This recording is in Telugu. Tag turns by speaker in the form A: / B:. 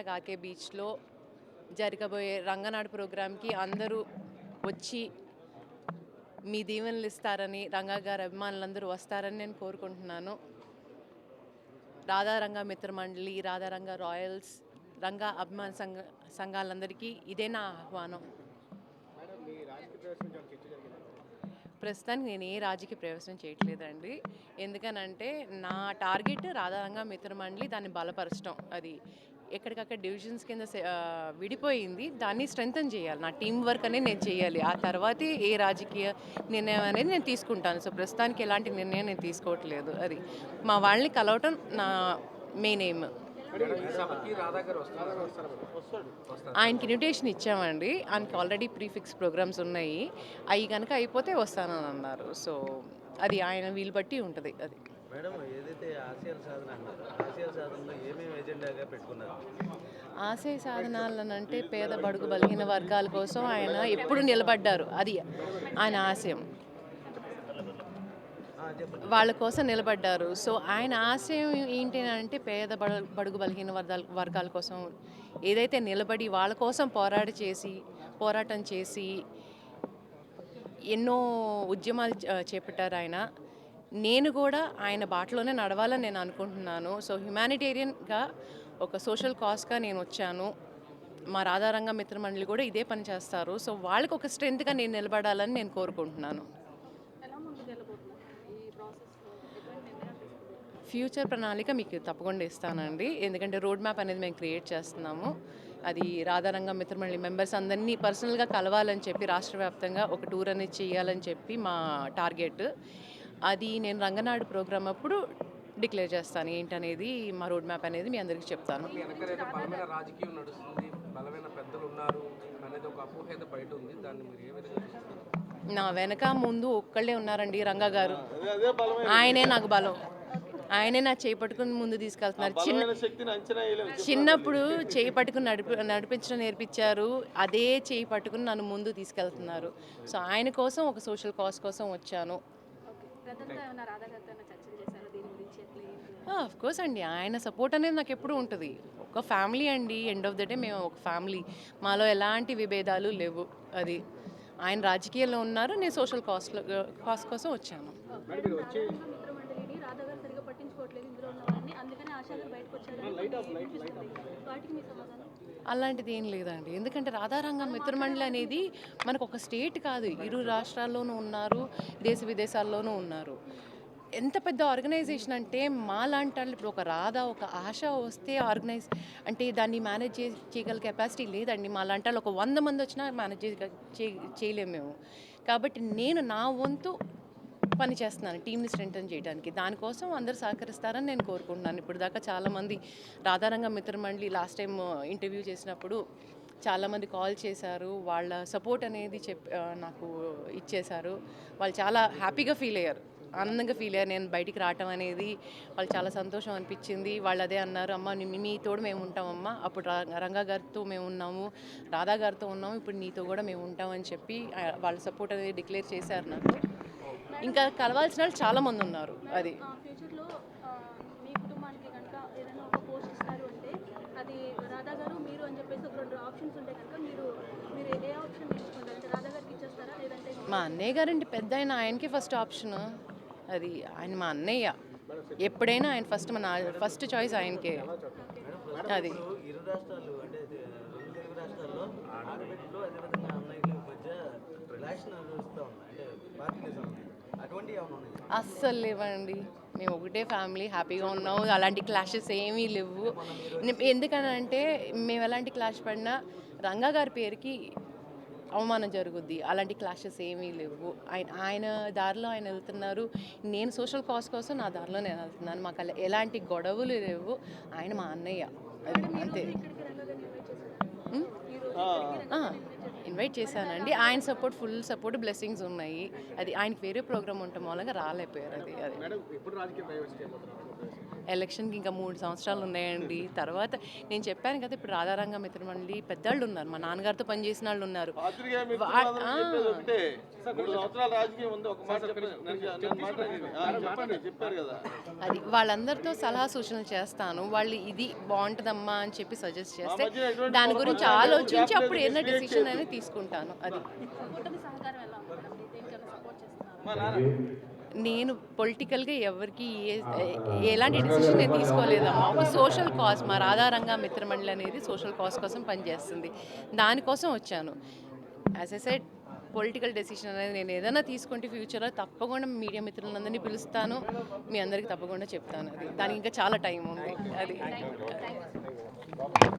A: వైజాగ్ ఆర్కే బీచ్లో జరగబోయే రంగనాడు ప్రోగ్రామ్కి అందరూ వచ్చి మీ దీవెనలు ఇస్తారని, రంగా గారి అభిమానులందరూ వస్తారని నేను కోరుకుంటున్నాను. రాధారంగ మిత్రమండలి, రాధారంగ రాయల్స్, రంగా అభిమాన సంఘాలందరికీ ఇదే నా ఆహ్వానం. ప్రస్తుతానికి నేను ఏ రాజకీయ ప్రవేశం చేయట్లేదండి. ఎందుకనంటే నా టార్గెట్ రాధారంగ మిత్రమండలి, దాన్ని బలపరచడం. అది ఎక్కడికక్కడ డివిజన్స్ కింద విడిపోయింది, దాన్ని స్ట్రెంగ్తన్ చేయాలి. నా టీం వర్క్ అనేది నేను చేయాలి. ఆ తర్వాతే ఏ రాజకీయ నిర్ణయం అనేది నేను తీసుకుంటాను. సో ప్రస్తుతానికి ఎలాంటి నిర్ణయం నేను తీసుకోవట్లేదు. అది మా వాళ్ళని కలవటం నా మెయిన్ ఎయిమ్. ఆయనకి ఇన్విటేషన్ ఇచ్చామండి. ఆయనకి ఆల్రెడీ ప్రీఫిక్స్ ప్రోగ్రామ్స్ ఉన్నాయి. అవి కనుక అయిపోతే వస్తానని అన్నారు. సో అది ఆయన వీలు బట్టి ఉంటుంది. అది
B: మేడం, ఏదైతే ఆశయాల సాధన అన్నారు, ఆశయాల సాధనలో ఏమేమి ఎజెండాగా పెట్టుకున్నారు?
A: ఆశయ సాధనాలనంటే పేద బడుగు బలహీన వర్గాల కోసం ఆయన ఎప్పుడు నిలబడ్డారు. అది ఆయన ఆశయం. వాళ్ళ కోసం నిలబడ్డారు. సో ఆయన ఆశయం ఏంటి అంటే పేద బడుగు బలహీన వర్గాల కోసం ఏదైతే నిలబడి వాళ్ళ కోసం పోరాటం చేసి ఎన్నో ఉద్యమాలు చేపట్టారు ఆయన. నేను కూడా ఆయన బాటలోనే నడవాలని నేను అనుకుంటున్నాను. సో హ్యుమానిటేరియన్గా ఒక సోషల్ కాజ్గా నేను వచ్చాను. మా రాధారంగ మిత్రమండలి కూడా ఇదే పని చేస్తారు. సో వాళ్ళకి ఒక స్ట్రెంత్గా నేను నిలబడాలని నేను కోరుకుంటున్నాను. ఫ్యూచర్ ప్రణాళిక మీకు తప్పకుండా ఇస్తానండి. ఎందుకంటే రోడ్ మ్యాప్ అనేది మేము క్రియేట్ చేస్తున్నాము. అది రాధారంగ మిత్రమండలి మెంబర్స్ అందరినీ పర్సనల్గా కలవాలని చెప్పి రాష్ట్ర వ్యాప్తంగా ఒక టూర్ అనేది చేయాలని చెప్పి మా టార్గెట్. అది నేను రంగనాడు ప్రోగ్రామ్ అప్పుడు డిక్లేర్ చేస్తాను ఏంటనేది, మా రోడ్ మ్యాప్ అనేది మీ అందరికీ చెప్తాను. నా వెనక ముందు ఒక్కళ్ళే ఉన్నారండి, రంగా గారు. ఆయనే నాకు బలం. ఆయనే నా చేయి పట్టుకుని ముందు తీసుకెళ్తున్నారు. చిన్నప్పుడు చేయి పట్టుకుని నడిపించడం నేర్పించారు. అదే చేయి పట్టుకుని నన్ను ముందు తీసుకెళ్తున్నారు. సో ఆయన కోసం, ఒక సోషల్ కాజ్ కోసం వచ్చాను. ఆఫ్ కోర్స్ అండి, ఆయన సపోర్ట్ అనేది నాకు ఎప్పుడూ ఉంటుంది. ఒక ఫ్యామిలీ అండి, ఎండ్ ఆఫ్ ద డే మేము ఒక ఫ్యామిలీ. మాలో ఎలాంటి విభేదాలు లేవు. అది ఆయన రాజకీయాల్లో ఉన్నారు, నేను సోషల్ కాజ్ కోసం వచ్చాను. అలాంటిది ఏం లేదండి. ఎందుకంటే రాధారంగ మిత్రమండలి అనేది మనకు ఒక స్టేట్ కాదు, ఇరు రాష్ట్రాల్లోనూ ఉన్నారు, దేశ విదేశాల్లోనూ ఉన్నారు. ఎంత పెద్ద ఆర్గనైజేషన్ అంటే మాలాంటి వాళ్ళు, ఇప్పుడు ఒక రాధా, ఒక ఆశ వస్తే ఆర్గనైజ్ అంటే దాన్ని మేనేజ్ చేయగల కెపాసిటీ లేదండి. మాలాంటి వాళ్ళు ఒక 100 మంది వచ్చినా మేనేజ్ చేయలేము మేము. కాబట్టి నేను నా వంతు పని చేస్తున్నాను టీంని స్ట్రెంగ్తన్ చేయడానికి. దానికోసం అందరూ సహకరిస్తారని నేను కోరుకుంటున్నాను. ఇప్పుడు దాకా చాలామంది రాధారంగ మిత్రమండలి లాస్ట్ టైం ఇంటర్వ్యూ చేసినప్పుడు చాలామంది కాల్ చేశారు. వాళ్ళ సపోర్ట్ అనేది నాకు ఇచ్చేశారు. వాళ్ళు చాలా హ్యాపీగా ఫీల్ అయ్యారు, ఆనందంగా ఫీల్ అయ్యారు. నేను బయటికి రావటం అనేది వాళ్ళు చాలా సంతోషం అనిపించింది. వాళ్ళు అదే అన్నారు, అమ్మ మీ తోడు మేము ఉంటామమ్మా. అప్పుడు రంగా గారితో మేము ఉన్నాము, రాధా గారితో ఉన్నాము, ఇప్పుడు నీతో కూడా మేము ఉంటామని చెప్పి వాళ్ళ సపోర్ట్ అనేది డిక్లేర్ చేశారు నాకు. ఇంకా కలవాల్సిన వాళ్ళు చాలామంది ఉన్నారు. అది మా అన్నయ్య గారంటే పెద్ద ఆయనకి ఫస్ట్ ఆప్షన్. అది ఆయన మా అన్నయ్య. ఎప్పుడైనా ఆయన ఫస్ట్ చాయిస్ ఆయనకే. అది అస్సలు లేవండి. మేము ఒకటే ఫ్యామిలీ, హ్యాపీగా ఉన్నాము. అలాంటి క్లాషెస్ ఏమీ లేవు. ఎందుకనంటే మేము ఎలాంటి క్లాష్ పడినా రంగా గారి పేరుకి అవమానం జరుగుద్ది. అలాంటి క్లాషెస్ ఏమీ లేవు. ఆయన దారిలో ఆయన వెళ్తున్నారు, నేను సోషల్ కాజ్ కోసం నా దారిలో నేను వెళ్తున్నాను. మాకు ఎలాంటి గొడవలు లేవు. ఆయన మా అన్నయ్య, అది అంతే. ఇన్వైట్ చేశానండి. ఆయన సపోర్ట్, ఫుల్ సపోర్ట్, బ్లెస్సింగ్స్ ఉన్నాయి. అది ఆయనకి వేరే ప్రోగ్రామ్ ఉండటం మూలంగా రాలేకపోయారు. అది ఎలక్షన్కి ఇంకా 3 సంవత్సరాలు ఉన్నాయండి. తర్వాత నేను చెప్పాను కదా, ఇప్పుడు రాధారంగ మిత్రమండలి పెద్దవాళ్ళు ఉన్నారు, మా నాన్నగారితో పనిచేసిన వాళ్ళు ఉన్నారు. అది వాళ్ళందరితో సలహా సూచనలు చేస్తాను. వాళ్ళు ఇది బాగుంటుందమ్మా అని చెప్పి సజెస్ట్ చేస్తే దాని గురించి ఆలోచించి అప్పుడు ఏదైనా డెసిషన్ అనేది తీసుకుంటాను. అది నేను పొలిటికల్గా ఎవరికి ఎలాంటి డెసిషన్ నేను తీసుకోలేదమ్మా. ఒక సోషల్ కాజ్, మా రాధారంగ మిత్రమండలి అనేది సోషల్ కాజ్ కోసం పనిచేస్తుంది, దానికోసం వచ్చాను. As a said, political decision అనేది నేను ఏదైనా తీసుకుంటే ఫ్యూచర్లో తప్పకుండా మీడియా మిత్రులందరినీ పిలుస్తాను, మీ అందరికీ తప్పకుండా చెప్తాను. అది దానికి ఇంకా చాలా టైం ఉంది. అది